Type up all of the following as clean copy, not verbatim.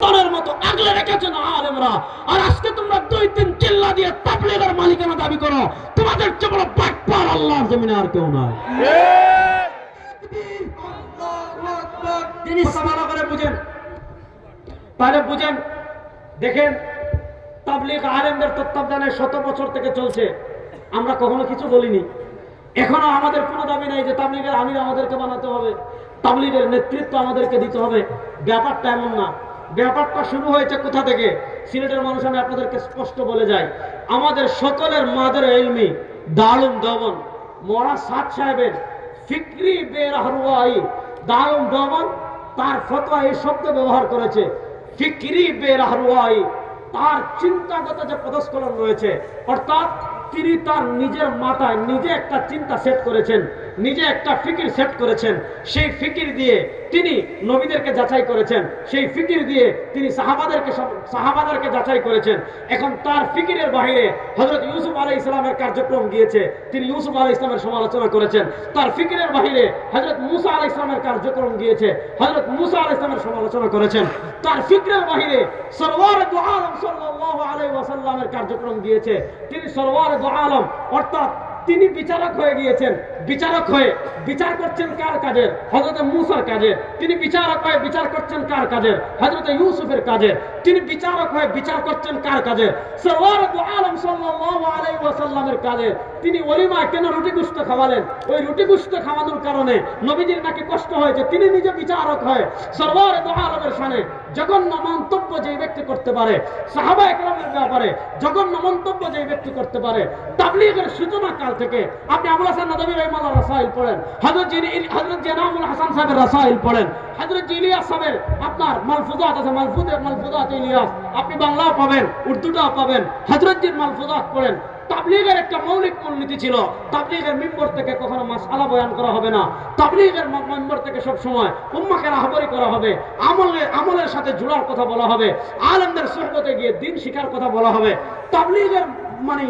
স্তনের মতো আগলে রেখেছেন আলেমরা। আর আজকে তোমরা 2-3 চিল্লা দিয়ে তাবলীগের মালিকানা দাবি করো। তোমাদের চেয়ে বড় বাটপার আল্লাহর জমিনে আর কেউ নাই। তিনি ভালো করে বুঝেন, তাহলে বুঝেন। দেখেন, তাবলীগ আলেমদের তত্ত্বাবধানে 100 বছর থেকে চলছে। আমরা কখনো কিছু বলিনি। এখনো আমাদের কোনো দাবি নাই যে তাবলীগের আমির আমাদেরকে বানাতে হবে, তাবলীগের নেতৃত্ব আমাদেরকে দিতে হবে। ব্যাপারটা এমন না। ব্যাপারটা শুরু হয়েছে কোথা থেকে? সিলেটের মানুষ আমি আপনাদেরকে স্পষ্ট বলে যাই, আমাদের সকলের মাদের ইলমি দারুল দেওবন্দ মোরা সাদ সাহেবের ফিকরি বেরহরুয়াই দারুল দেওবন্দ তার ফতোয়া এই শব্দ ব্যবহার করেছে, ফিকরি বেরহরুয়াই। তার চিন্তাগত যে পদস্খলন রয়েছে, অর্থাৎ তিনি তার নিজের মাথায় নিজে একটা চিন্তা সেট করেছেন, নিজে একটা ফিকির সেট করেছেন। সেই ফিকির দিয়ে তিনি নবীদেরকে যাচাই করেছেন, সেই ফিকির দিয়ে তিনি সাহাবাদেরকে যাচাই করেছেন। এখন তার ফিকিরের বাইরে হযরত ইউসুফ আলাইহিস সালামের কার্যক্রম গিয়েছে, তিনি ইউসুফ আলাইহিস সালামের সমালোচনা করেছেন। তার ফিকিরের বাইরে হযরত মুসা আলাইহিস সালামের কার্যক্রম গিয়েছে, হযরত মুসা আলাইহিস সালামের সমালোচনা করেছেন। তার ফিকিরের বাইরে সরওয়ার দু আলম সাল্লাল্লাহু আলাইহি ওয়াসাল্লামের কার্যক্রম গিয়েছে, তিনি সরওয়ার দু আলম অর্থাৎ তিনি বিচারক হয়ে গিয়েছেন। বিচারক হয়ে বিচার করছেন কার কাজের? হযরত মুসার কাজে। তিনি বিচারক হয়ে বিচার করছেন কার কাজের? হযরত ইউসুফের কাজে। তিনি বিচারক হয়ে বিচার করছেন কার কাজে? সরওয়ার দু আলম সাল্লাল্লাহু আলাইহি ওয়াসাল্লামের কাজে। তিনি ওলিমায় কেন রুটি গোশত খাওয়ালেন? ওই রুটি গোশত খাওয়ানোর কারণে নবীজির নাকি কষ্ট হয়েছে, তিনি নিজে বিচারক হয়ে সরওয়ার দু আলমের শানে জঘন্য মন্তব্য যে ব্যক্তি করতে পারে, সাহাবা একরামের ব্যাপারে জঘন্য মন্তব্য যে ব্যক্তি করতে পারে, তাবলীগের সূচনা কাল থেকে আপনি আবুল হাসান নদভী রাহিমাহুল্লাহ রাসাইল পড়েন, হযরত জানামুল হাসান সাহেবের রাসাইল পড়েন, হযরত ইলিয়াস সাহেবের আপনার মালফুজাত আছে, মালফুজাত ইলিয়াস আপনি বাংলাও পাবেন, উর্দুটাও পাবেন, হযরতজির মালফুজাত পড়েন। তাবলীগের একটা মৌলিক মূলনীতি ছিল, তাবলীগের মিম্বর থেকে কখনো মাসআলা বয়ান করা হবে না, তাবলীগের মিম্বর থেকে সব সময় উম্মাহকে রাহবরি করা হবে, আমলের সাথে জুড়ার কথা বলা হবে, আলেমদের সুহবতে গিয়ে দ্বীন শিখার কথা বলা হবে। তাবলীগের মানে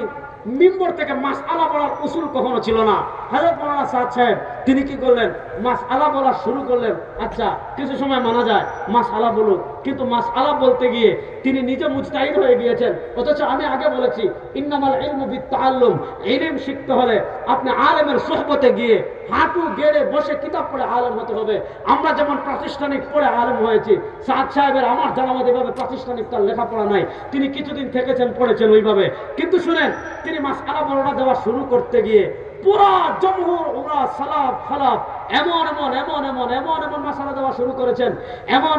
মিম্বর থেকে মাসআলা বলার উসুল কখনো ছিল না। হযরত মাওলানা সাদ সাহেব তিনি কি করলেন? মাসআলা বলা শুরু করলেন। আচ্ছা, কিছু সময় মানা যায় মাসআলা বলুন, কিন্তু মাসআলা বলতে গিয়ে তিনি নিজে মুজতাহিদ হয়ে গিয়েছেন। অথচ আমি আগে বলেছি ইন্নামাল ইলমু বিত্তাআল্লুম, ইলম শিখতে হলে আপনি আলেমের সুহবতে গিয়ে হাঁটু গেড়ে বসে কিতাব পড়ে আলেম হতে হবে। আমরা যেমন প্রাতিষ্ঠানিক পড়ে আলেম হয়েছি, সাদ সাহেবের আমার জানা মতে এভাবে প্রাতিষ্ঠানিক তার লেখাপড়া নাই, তিনি কিছুদিন থেকেছেন পড়েছেন ওইভাবে। কিন্তু শুনেন, তিনি মাসআলা বর্ণনা দেওয়া শুরু করতে গিয়ে পুরা জমহুর ওরা সালাফ খালাফ এমন মাসআলা দেওয়া শুরু করেছেন, এমন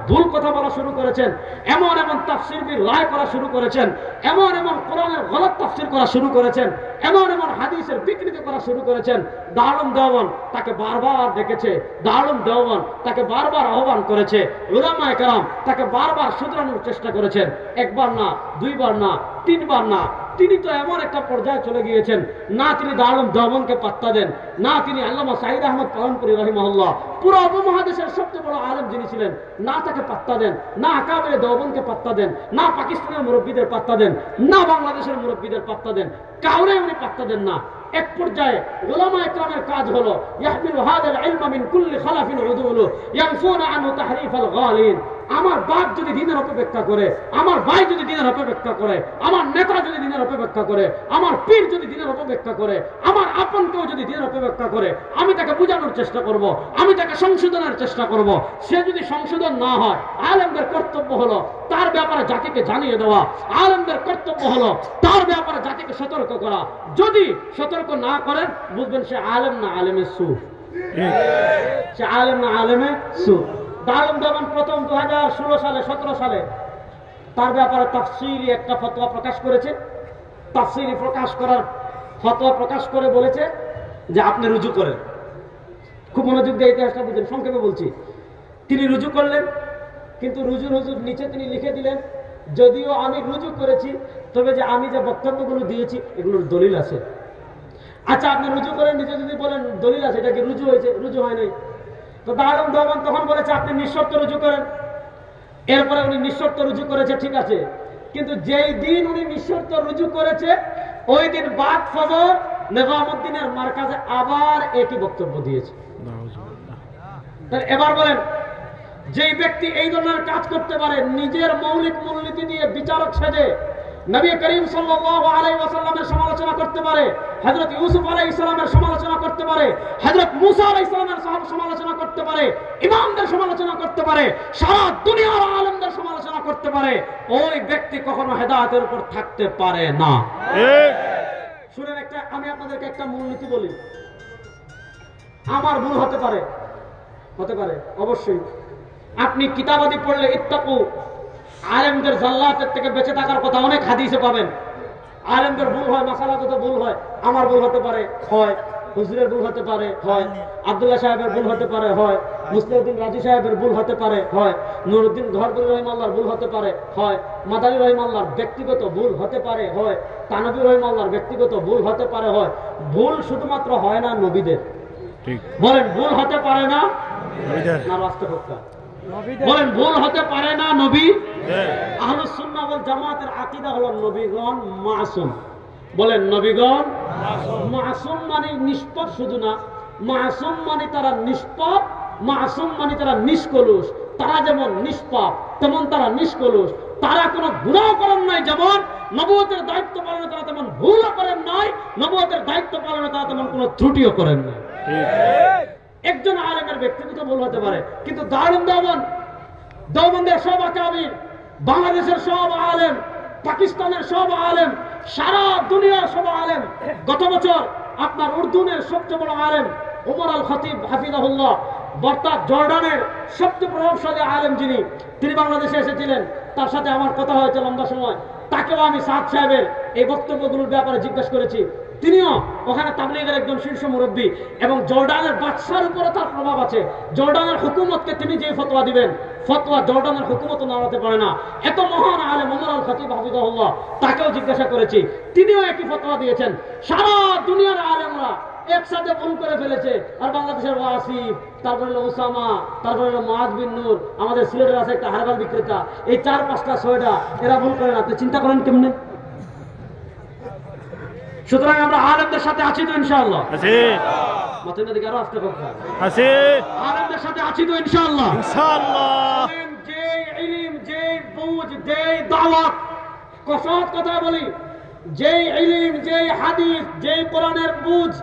ভুল কথা বলা শুরু করেছেন, এমন তাফসীর রায় করা শুরু করেছেন, এমন কোরআনের গলত তাফসীর করা শুরু করেছেন, এমন হাদিসের বিকৃতি করা শুরু করেছেন। দারুল দেওবন্দ তাকে বারবার ডেকেছে, দারুল দেওবন্দ তাকে বারবার আহ্বান করেছে, উলামায়ে কেরাম তাকে বারবার শুধরানোর চেষ্টা করেছেন। একবার না, দুইবার না, তিনবার না, তিনি তো এমন একটা পর্যায়ে চলে গিয়েছেন, না তিনি দারুল দেওবন্দকে পাত্তা দেন, না তিনি আল্লামা সাঈদ আহমদ পালনপুরি রাহিমাহুল্লাহ পুরো উপমহাদেশের সবচেয়ে বড় আলেম যিনি ছিলেন, না তাকে পাত্তা দেন, না আকাবেরে দেওবন্দকে পাত্তা দেন, না পাকিস্তানের মুরব্বীদের পাত্তা দেন, না বাংলাদেশের মুরব্বীদের পাত্তা দেন, কাউরে উনি পাত্তা দেন না। এক পর্যায়ে উলামায়ে কেরামের কাজ হলো ইয়াহমিলু হাযাল ইলমা মিন কুল্লি খালাফিন উদুলু ইয়ানফুনা আনহু তাহরিফাল গালিন। আমার বাপ যদি দিনের অপব্যাখ্যা করে, আমার ভাই যদি দিনের অপব্যাখ্যা করে, আমার নেতা যদি দিনের অপব্যাখ্যা করে, আমার পীর যদি দিনের অপব্যাখ্যা করে, আমার আপন কেউ যদি দিনের অপব্যাখ্যা করে, আমি তাকে বোঝানোর চেষ্টা করব, আমি তাকে সংশোধনের চেষ্টা করব। সে যদি সংশোধন না হয়, আলেমদের কর্তব্য হলো তার ব্যাপারে জাতিকে জানিয়ে দেওয়া, আলেমদের কর্তব্য হলো তার ব্যাপারে জাতিকে সতর্ক করা। যদি সতর্ক না করেন, বুঝবেন সে আলেম না আলেমে সুফ, সে আলেম না আলেমে সুফ। দারুল দেওবন্দ প্রথম 2016 সালে 17 সালে তার ব্যাপারে তাফসীরি একটা ফতোয়া প্রকাশ করেছে। তাফসীরি ফতোয়া প্রকাশ করে বলেছে যে আপনি রুজু করেন। খুব মনোযোগ দিয়ে ইতিহাসটা বুঝেন, সংক্ষেপে বলছি। তিনি রুজু করলেন, কিন্তু রুজুর নিচে তিনি লিখে দিলেন, যদিও আমি রুজু করেছি, তবে যে আমি যে বক্তব্যগুলো দিয়েছি এগুলোর দলিল আছে। আচ্ছা, আপনি রুজু করেন, নিচে যদি বলেন দলিল আছে, এটা কি রুজু হয়েছে? রুজু হয় নাই। তো দারুল দেওবন্দ তখন বলেছে আপনি নিঃশর্ত রুজু করেন। এরপরে উনি নিঃশর্ত রুজু করেছে, ঠিক আছে, কিন্তু যেই দিন উনি নিঃশর্ত রুজু করেছে ওই দিন বাদ ফজর নিজামউদ্দিনের মারকাজে আবার একই বক্তব্য দিয়েছে। তাহলে এবার বলেন, যেই ব্যক্তি এই ধরনের কাজ করতে পারে, নিজের মৌলিক মূলনীতি দিয়ে বিচারক সেজে নবী করিম সাল্লাল্লাহু আলাইহি ওয়াসাল্লামের সমালোচনা করতে পারে, হযরত ইউসুফ আলাইহিস সালামের সমালোচনা করতে পারে, হযরত মুসা আলাইহিস সালামের সমালোচনা করতে পারে, ইমামদের সমালোচনা করতে পারে, সারা দুনিয়ার আলেমদের সমালোচনা করতে পারে, ওই ব্যক্তি কখনো হেদায়েতের উপর থাকতে পারে না। ঠিক। শুনেন, আমি আপনাদেরকে একটা মূলনীতি বলি। আমার ভুল হতে পারে, অবশ্যই। আপনি কিতাবাদি পড়লে ইত্তাকু, আলেমদের জাল্লাতের থেকে বেঁচে থাকার কথা অনেক হাদিসে পাবেন। আলেমদের ভুল হয়, মাসালাগত ভুল হয়, আমার ভুল হতে পারে, হয় হুজুরের ভুল হতে পারে, হয় আব্দুল্লাহ সাহেবের ভুল হতে পারে, হয় মুসলিউদ্দিন রাজি সাহেবের ভুল হতে পারে, হয় নুরুদ্দিন ঘরপুরি রহিমাল্লাহর ভুল হতে পারে, হয় মাদানী রহিমাল্লাহর ব্যক্তিগত ভুল হতে পারে, হয় তানভী রহিমাল্লাহর ব্যক্তিগত ভুল হতে পারে, হয় ভুল শুধুমাত্র হয় না নবীদের। ঠিক বলেন, ভুল হতে পারে না নবীদের, না রাষ্ট্রপতি বলেন, ভুল হতে পারে না নবী। আহলুস সুন্নাহ ওয়াল জামাতের আকীদা হলো নবীগণ মাসুম। বলেন, নবীগণ মাসুম মানে নিষ্পাপ শুধু না, মাসুম মানে তারা নিষ্পাপ, মাসুম মানে তারা নিষ্কলুষ। তারা যেমন নিষ্পাপ তেমন তারা নিষ্কলুষ। তারা কোনো গুনাহ করেন নাই, যেমন নবুয়তের দায়িত্ব পালনে তারা তেমন ভুলও করেন নাই, নবুয়তের দায়িত্ব পালনে তারা তেমন কোনো ত্রুটিও করেন নাই। একজন আলেমের ব্যক্তিগত ভুল হতে পারে, কিন্তু দারুন দেওবন্দের সব আকাবির, বাংলাদেশের সব আলেম, পাকিস্তানের সব আলেম, সারা দুনিয়ার সব আলেম। গত বছর আপনার উর্দুনের সবচেয়ে বড় আলেম ওমর আল খতিব হাফিজাহুল্লাহ, বর্তমান জর্ডানের সবচেয়ে প্রভাবশালী আলেম যিনি, তিনি বাংলাদেশে এসেছিলেন। তার সাথে আমার কথা হয়েছে লম্বা সময়। তাকেও আমি সাদ সাহেবের এই বক্তব্যগুলোর ব্যাপারে জিজ্ঞাসা করেছি। তিনিও ওখানে তাবলীগের একজন শীর্ষ মুরব্বী, এবং জর্ডানের বাদশার উপরে তার প্রভাব আছে। জর্ডানের হুকুমতকে তিনি যে ফতোয়া দিবেন, ফতোয়া জর্ডানের হুকুমত নাড়াতে পারে না। এত মহান আলেম ওমর আল খতিব হাফিজাহুল্লাহ, তাকেও জিজ্ঞাসা করেছি, তিনিও একই ফতোয়া দিয়েছেন। সারা দুনিয়ার আলেমরা একসাথে ভুল করে ফেলেছে। আর বাংলাদেশের ওয়াসিফ, তারপরে হলো উসামা, তারপরে হলো মুআজ বিন নূর, আমাদের সিলেটের আছে একটা হারবাল বিক্রেতা, এই ৪-৫টা ৬টা এরা ভুল করে না। আপনি চিন্তা করেন কেমনে? সুতরাং আমরা আলেমদের সাথে আছি তো ইনশাআল্লাহ, আলেমদের সাথে আছি তো ইনশাআল্লাহ। যে ইলম, যে বুঝ, যে দাওয়াত, কথা বলি, যে ইলম, যে হাদিস, যে কোরআনের বুঝ,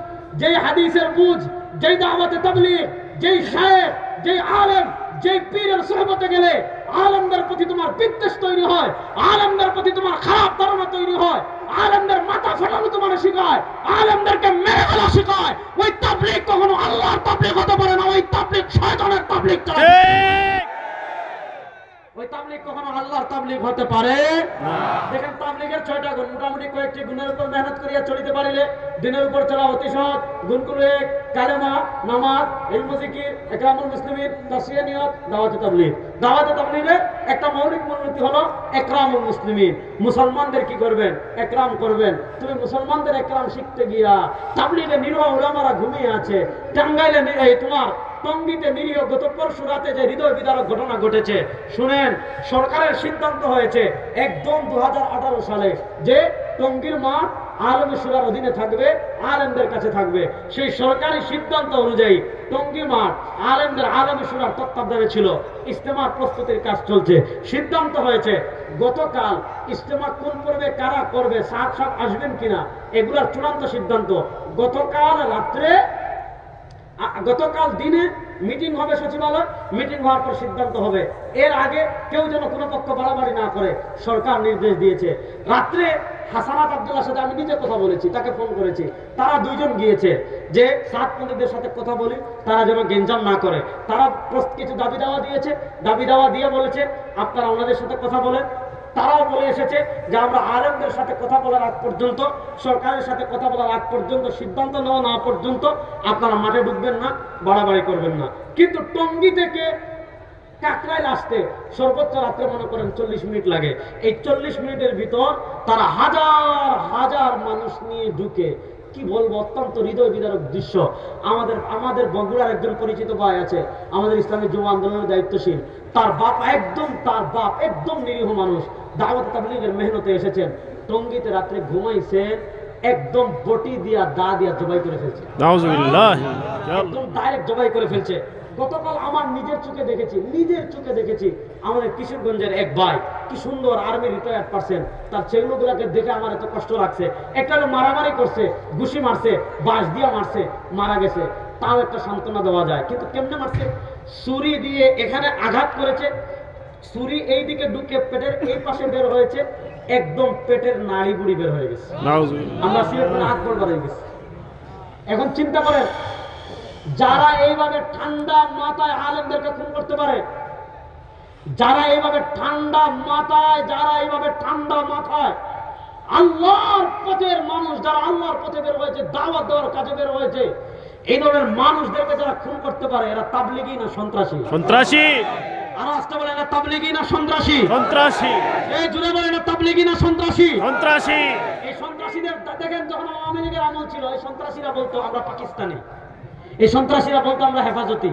যে হাদিসের বুঝ, যে দাওয়াতে তাবলীগ, যে শায়েখ, যে আলেম, যে পীরের সোহবতে গেলে আলেমদের প্রতি তোমার বিদ্বেষ তৈরি হয়, আলেমদের প্রতি তোমার খারাপ ধারণা তৈরি হয়, আলেমদের মাথা ফাটানো তোমার শেখায়, আলেমদেরকে মেরে ফেলা শেখায়, ওই তাবলীগ কখনো আল্লাহর তাবলীগ হতে পারে না। ওই তাবলীগ শয়তানের তাবলীগ, ওই তাবলীগ কখনো আল্লাহর তাবলীগ হতে পারে না। দেখেন, তাবলীগের ৬টা গুণ, মোটামুটি কয়েকটি গুণের উপর মেহনত করিয়া চলিতে পারিলে দিনের উপর চলা অতি সহজ। গুণগুলো: এক, কালেমা, নামাজ, ইলম জিকির, ইকরামুল মুসলিমিন, তাসফিয়া নিয়ত, দাওয়াতে তাবলীগ। দাওয়াতে তাবলীগের একটা মৌলিক মূলনীতি হলো ইকরামুল মুসলিমিন। মুসলমানদের কি করবেন? ইকরাম করবেন। তুমি মুসলমানদের ইকরাম শিখতে গিয়া তাবলীগে নিরহ উলামারা ঘুমিয়ে আছে, টাঙ্গাইলে তোমার টঙ্গীতে নিরীহ গত পরশু রাতে যে হৃদয় বিদারক ঘটনা ঘটেছে, শুনেন, সরকারের সিদ্ধান্ত হয়েছে একদম 2018 সালে যে টঙ্গীর মাঠ আলেমে শুরার অধীনে থাকবে, আলেমদের কাছে থাকবে। সেই সরকারি সিদ্ধান্ত অনুযায়ী টঙ্গী মাঠ আলেমদের আলেমে শুরার তত্ত্বাবধানে ছিল। ইজতেমার প্রস্তুতির কাজ চলছে। সিদ্ধান্ত হয়েছে গতকাল ইজতেমা কোন করবে, কারা করবে, সাত আসবেন কিনা, এগুলার চূড়ান্ত সিদ্ধান্ত গতকাল দিনে মিটিং হবে সচিবালয়, মিটিং হওয়ার পর সিদ্ধান্ত হবে। এর আগে কেউ যেন কোনো পক্ষ বাড়াবাড়ি না করে সরকার নির্দেশ দিয়েছে। রাত্রে হাসানাত আব্দুল্লাহর সাথে আমি নিজে কথা বলেছি, তাকে ফোন করেছি। তারা দুইজন গিয়েছে যে সাতপন্থীদের সাথে কথা বলি, তারা যেন গেঞ্জাম না করে। তারা কিছু দাবি দাওয়া দিয়েছে, দাবি দাওয়া দিয়ে বলেছে আপনারা ওনাদের সাথে কথা বলেন। তারাও বলে এসেছে যে আমরা আলেমদের সাথে কথা বলার আগ পর্যন্ত, সরকারের সাথে কথা বলার আগ পর্যন্ত, সিদ্ধান্ত নেওয়া না পর্যন্ত আপনারা মাঠে ঢুকবেন না, বাড়াবাড়ি করবেন না। কিন্তু টঙ্গী থেকে কাকরাইল আসতে সর্বোচ্চ রাত্রে মনে করেন 40 মিনিট লাগে। এই 40 মিনিটের ভিতর তারা হাজার হাজার মানুষ নিয়ে ঢুকে, কি বলবো, অত্যন্ত হৃদয় বিদারক দৃশ্য। আমাদের বগুড়ার একজন পরিচিত ভাই আছে, আমাদের ইসলামী যুব আন্দোলনের দায়িত্বশীল। তার বাপ একদম নিরীহ মানুষ, দাওয়াত তাবলীগের মেহনতে এসেছেন। টঙ্গীতে রাত্রে ঘুমাইছেন, একদম বটি দিয়া দা দিয়া জবাই করে ফেলছে, একদম ডাইরেক্ট জবাই করে ফেলছে। গতকাল আমার নিজের চোখে দেখেছি আমাদের কিশোরগঞ্জের এক ভাই কি সুন্দর আর্মি রিটায়ার্ড পারসন, তার ছেলেগুলোকে দেখে আমার এত কষ্ট লাগছে। একটা হলো মারামারি করছে, ঘুষি মারছে, বাঁশ দিয়ে মারছে, মারা গেছে, তাও একটা সান্ত্বনা দেওয়া যায়। কিন্তু কেমনে মারছে? ছুরি দিয়ে এখানে আঘাত করেছে, ছুরি এই দিকে ঢুকে পেটের এই পাশে বের হয়েছে, একদম পেটের নাড়ি বুড়ি বের হয়ে গেছে। আমরা সিলেটে হাত বলবার হয়ে গেছি। এখন চিন্তা করেন, যারা এইভাবে ঠান্ডা মাথায় আলেমদেরকে খুন করতে পারে, যারা এইভাবে ঠান্ডা মাথায় আল্লাহর পথের মানুষ, যারা আল্লাহর পথে বের হয়েছে, দাওয়াত দেওয়ার কাজে বের হয়েছে, এই ধরনের মানুষদেরকে যারা খুন করতে পারে, এরা তাবলিগী না সন্ত্রাসী? সন্ত্রাসী। আর আসতে বলে না তাবলিগী না সন্ত্রাসী? সন্ত্রাসী। এই জুড়ে বলে না তাবলিগী না সন্ত্রাসী? সন্ত্রাসী। এই সন্ত্রাসীদের দেখেন, যখন আওয়ামী লীগের আমল ছিল, এই সন্ত্রাসীরা বলতো আমরা পাকিস্তানি, এই সন্ত্রাসীরা বলতো আমরা হেফাজতি,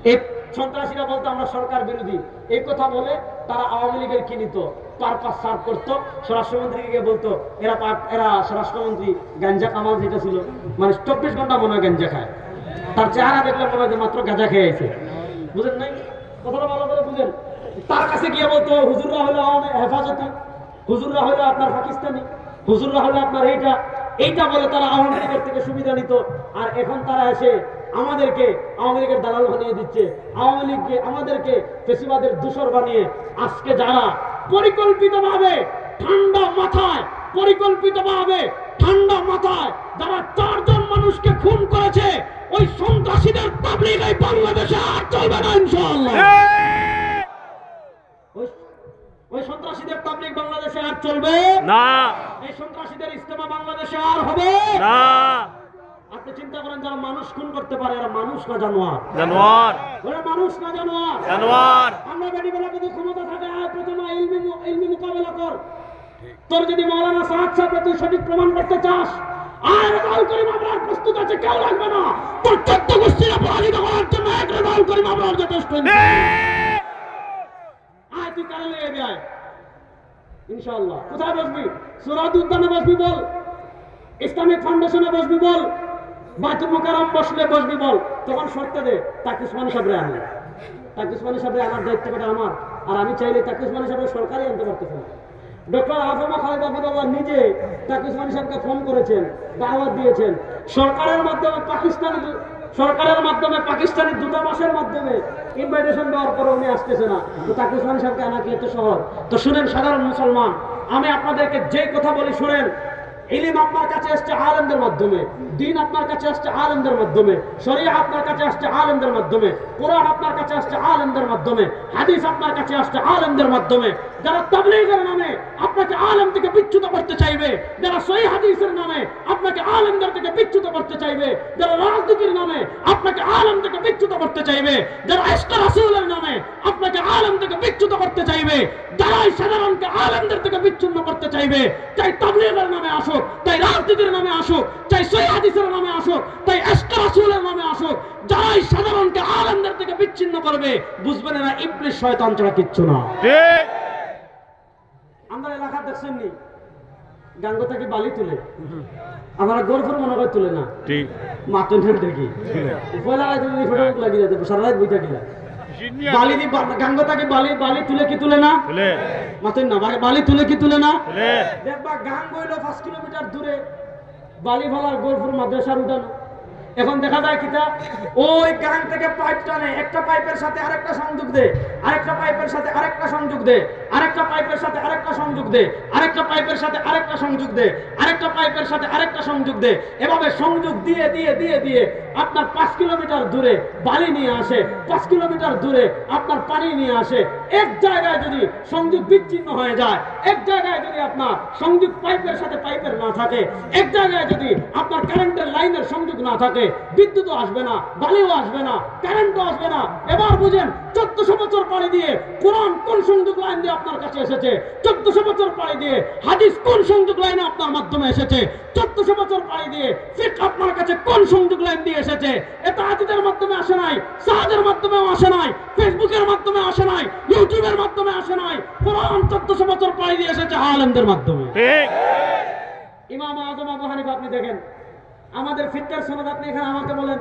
এই সন্ত্রাসীরা বলতো আমরা সরকার বিরোধী। এই কথা বলে তারা আওয়ামী লীগের কি নিত, পারপাস সার্ভ করতো, স্বরাষ্ট্রমন্ত্রীকে বলতো এরা স্বরাষ্ট্রমন্ত্রী গাঞ্জা কামাল যেটা ছিল, মানে 24 ঘন্টা মনে হয় গাঞ্জা খায়, তার চেহারা দেখলে মনে হয় মাত্র গাঁজা খেয়ে আছে। বুঝেন নাই কথাটা? ভালো করে বুঝেন। তার কাছে গিয়ে বলতো হুজুররা হলো হেফাজতি, হুজুররা হলো আপনার পাকিস্তানি, হুজুররা হলো আপনার এইটা বলে তারা আওয়ামী লীগের থেকে সুবিধা নিত। আর এখন তারা এসে আমাদেরকে আওয়ামী লীগের দালাল বানিয়ে দিচ্ছে, আওয়ামী লীগকে আমাদেরকে ফেসিবাদের দূষর বানিয়ে আজকে যারা পরিকল্পিতভাবে ঠান্ডা মাথায় যারা 4 জন মানুষকে খুন করেছে, ওই সন্ত্রাসীদের তাবলীগ এই বাংলাদেশে আর চলবে না ইনশাআল্লাহ। ওই সন্ত্রাসীদের তাবলীগ বাংলাদেশে আর চলবে না, এই সন্ত্রাসীদের ইজতেমা বাংলাদেশে আর হবে না। আপনি চিন্তা করেন, যারা মানুষ খুন করতে পারে, এরা মানুষ না জানোয়ার? ওরা মানুষ না জানোয়ার? আমরা বেটিবেলা যদি ক্ষমতা থাকে, প্রথমে ইলমি মোকাবেলা কর। তোর যদি মাওলানা সাহাদ সাহেব তুই সঠিক প্রমাণ করতে চাস, আর রাহুল করিম আমরার প্রস্তুত আছে, কেউ লাগবে না। তোর 14 গোষ্ঠীরা পরাজিত করার জন্য এক রাহুল করিম আমরার যথেষ্ট। আয় তুই কারে লেগে যায় ইনশাআল্লাহ। কোথায় বসবি? সুরাত উদ্যানে বসবি বল, ইসলামিক ফাউন্ডেশনে বসবি বল, বাইতুল মুকাররম বসবি বল। তখন শর্ত দে তাকে উসমানী সাহেবরে আনি, তাকে উসমানী সাহেবরে আনার দায়িত্বটা আমার। আর আমি চাইলে তাকে উসমানী সাহেবের সরকারই আনতে পারতেছি না। ডক্টর আজমা খালেদা হাফিজাল্লাহ নিজে তাকে উসমানী সাহেবকে ফোন করেছেন, দাওয়াত দিয়েছেন। সরকারের মাধ্যমে পাকিস্তানি দূতাবাসের মাধ্যমে ইনভাইটেশন দেওয়ার পরে উনি আসতেছে না। তো তাকে উসমানী সাহেবকে আনা কি এত সহজ? তো শুনেন সাধারণ মুসলমান, আমি আপনাদেরকে যে কথা বলি শুনেন। ইলম আপনার কাছে আসছে আলেমদের মাধ্যমে, দ্বীন আপনার কাছে আসছে আলেমদের মাধ্যমে, শরিয়া আপনার কাছে আসছে আলেমদের মাধ্যমে, কোরআন আপনার কাছে আসছে আলেমদের মাধ্যমে, হাদিস আপনার কাছে আসছে আলেমদের মাধ্যমে। যারা তাবলীগের নামে আপনাকে আলেম থেকে বিচ্যুত করতে চাইবে, যারা সহিহ হাদিসের নামে আপনাকে আলেমদের থেকে বিচ্যুত করতে চাইবে, যারা রাজনীতির নামে আপনাকে আলেম থেকে বিচ্যুত করতে চাইবে, যারা ইশকে রাসূলের নামে আপনাকে আলেম থেকে বিচ্যুত করতে চাইবে, যারাই সাধারণকে আলেমদের থেকে বিচ্ছিন্ন করতে চাইবে, চাই তাবলীগের নামে আসুক, তাই রাজনীতির নামে আসুক, চাই সহিহ হাদিসের নামে আসুক, তাই ইশকে রাসূলের নামে আসুক, যারাই সাধারণকে আলেমদের থেকে বিচ্ছিন্ন করবে, বুঝবেন না ইবলিস শয়তান ছাড়া কিচ্ছু না। ঠিক আমরা এলাকা দেখছেন নি, গাঙ্গো থেকে বালি তুলে, আমরা গরফর মনে করে তুলে না, ঠিক মাতন দেখি পয়লা লাগিয়ে যাবে সারা রাত বইটা গেলা বালি দি গাঙ্গো থেকে বালি তুলে কি তুলে না, মাতন না বালি তুলে কি তুলে না। দেখবা গাঙ্গ হইলো 5 কিলোমিটার দূরে, বালি ভালার গরফর মাদ্রাসার উঠানো। এখন দেখা যায় কিটা, ওই গাং থেকে পাইপ টানে, একটা পাইপের সাথে আরেকটা সংযোগ দে, আরেকটা পাইপের সাথে আরেকটা সংযোগ দে, আরেকটা পাইপের সাথে আরেকটা সংযোগ দে, আরেকটা পাইপের সাথে আরেকটা সংযোগ দে, আরেকটা পাইপের সাথে আরেকটা সংযোগ দে। এভাবে সংযোগ দিয়ে দিয়ে দিয়ে দিয়ে আপনার 5 কিলোমিটার দূরে বালি নিয়ে আসে, 5 কিলোমিটার দূরে আপনার পানি নিয়ে আসে। এক জায়গায় যদি সংযোগ বিচ্ছিন্ন হয়ে যায়, এক জায়গায় যদি আপনার সংযোগ পাইপের সাথে পাইপের না থাকে, এক জায়গায় যদি আপনার কারেন্টের লাইনের সংযোগ না থাকে, বিদ্যুৎও আসবে না, বালিও আসবে না, কারেন্টও আসবে না। এবার বুঝেন 1400 বছর পাড়ি দিয়ে কোরআন কোন সংযোগ লাইন দিয়ে আপনার কাছে এসেছে, 1400 বছর পাড়ি দিয়ে হাদিস কোন সংযোগ লাইনে আপনার মাধ্যমে এসেছে, 1400 বছর পাড়ি দিয়ে ফিকহ আপনার কাছে কোন সংযোগ লাইন দিয়ে এসেছে। এটা হাদিসের মাধ্যমে আসে নাই, সাহাদের মাধ্যমেও আসে নাই, ফেসবুকের মাধ্যমে আসে নাই, ইউটিউবের মাধ্যমে আসে নাই। কোরআন 1400 বছর পাড়ি দিয়ে এসেছে আলেমদের মাধ্যমে। ঠিক ইমাম আযম আবু হানিফা আপনি দেখেন, আমাদের ফিতকার সনদ আপনি এখানে আমাকে বলেন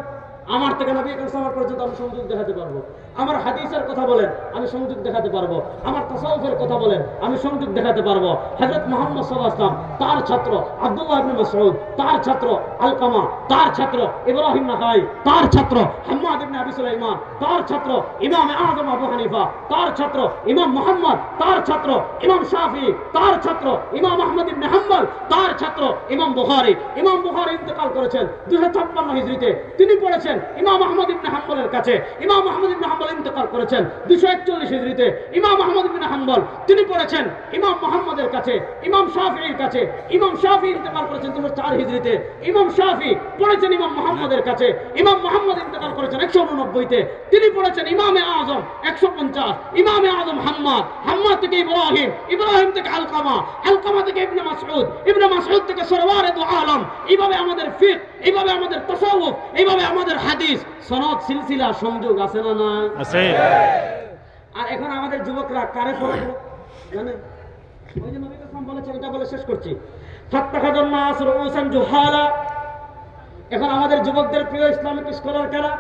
আমার থেকে নবী করিম সাল্লাল্লাহু আলাইহি ওয়াসাল্লাম পর্যন্ত আমি সংযোগ দেখাতে পারবো। আমার হাদিসের কথা বলেন, আমি সংযোগ দেখাতে পারবো। আমার তাসাউফের কথা বলেন, আমি সংযোগ দেখাতে পারবো। হযরত মুহাম্মদ সাল্লাল্লাহু আলাইহি ওয়াসাল্লাম, তার ছাত্র আব্দুল্লাহ ইবনে মাসউদ, তার ছাত্র আলকামা, তার ছাত্র ইব্রাহিম নাখাই, তার ছাত্র হাম্মাদ ইবনে আবি সুলাইমান, তার ছাত্র ইমাম আযম আবু হানিফা, তার ছাত্র ইমাম মুহাম্মদ, তার ছাত্র ইমাম শাফি, তার ছাত্র ইমাম আহমদ ইবনে হাম্বল, তার ছাত্র ইমাম বুখারী। ইমাম বুখারী ইন্তেকাল করেছেন 256 হিজরিতে। তিনি পড়েছেন ইমাম আহমদ ইবনে হাম্বলের কাছে। ইমাম আহমদ ইবনে হাম্বল ইন্তেকাল করেছেন 241 হিজরিতে। ইমাম আহমদ ইবনে হাম্বল তিনি পড়েছেন ইমাম মুহাম্মদের কাছে, ইমাম শাফিঈর কাছে। ইমাম শাফি ইন্তেকাল করেছেন 204 হিজরিতে। ইমাম শাফি পড়েছেন ইমাম মুহাম্মদের কাছে। ইমাম মুহাম্মদ ইন্তেকাল করেছেন 189-তে। তিনি পড়েছেন ইমামে আযম 150। ইমামে আযম হাম্মাদ, হাম্মাদ থেকে ইব্রাহিম, ইব্রাহিম থেকে আলকামা, আলকামা থেকে ইবনে মাসউদ, ইবনে মাসউদ থেকে সরওয়ারে দু আলম। এইভাবে আমাদের ফিকহ, এইভাবে আমাদের তাসাউফ, এইভাবে আমাদের হাদিস, সনদ, সিলসিলা, সংযোগ আছে না? না আছে। আর এখন আমাদের যুবকরা কারে ফলো করে জানেন? ওই যে নবী করিম বলেছেন, এটা বলে শেষ করছি, ফাত্তাখাযান নাস রুউসান জুহালা। এখন আমাদের যুবকদের প্রিয় ইসলামিক স্কলার কারা?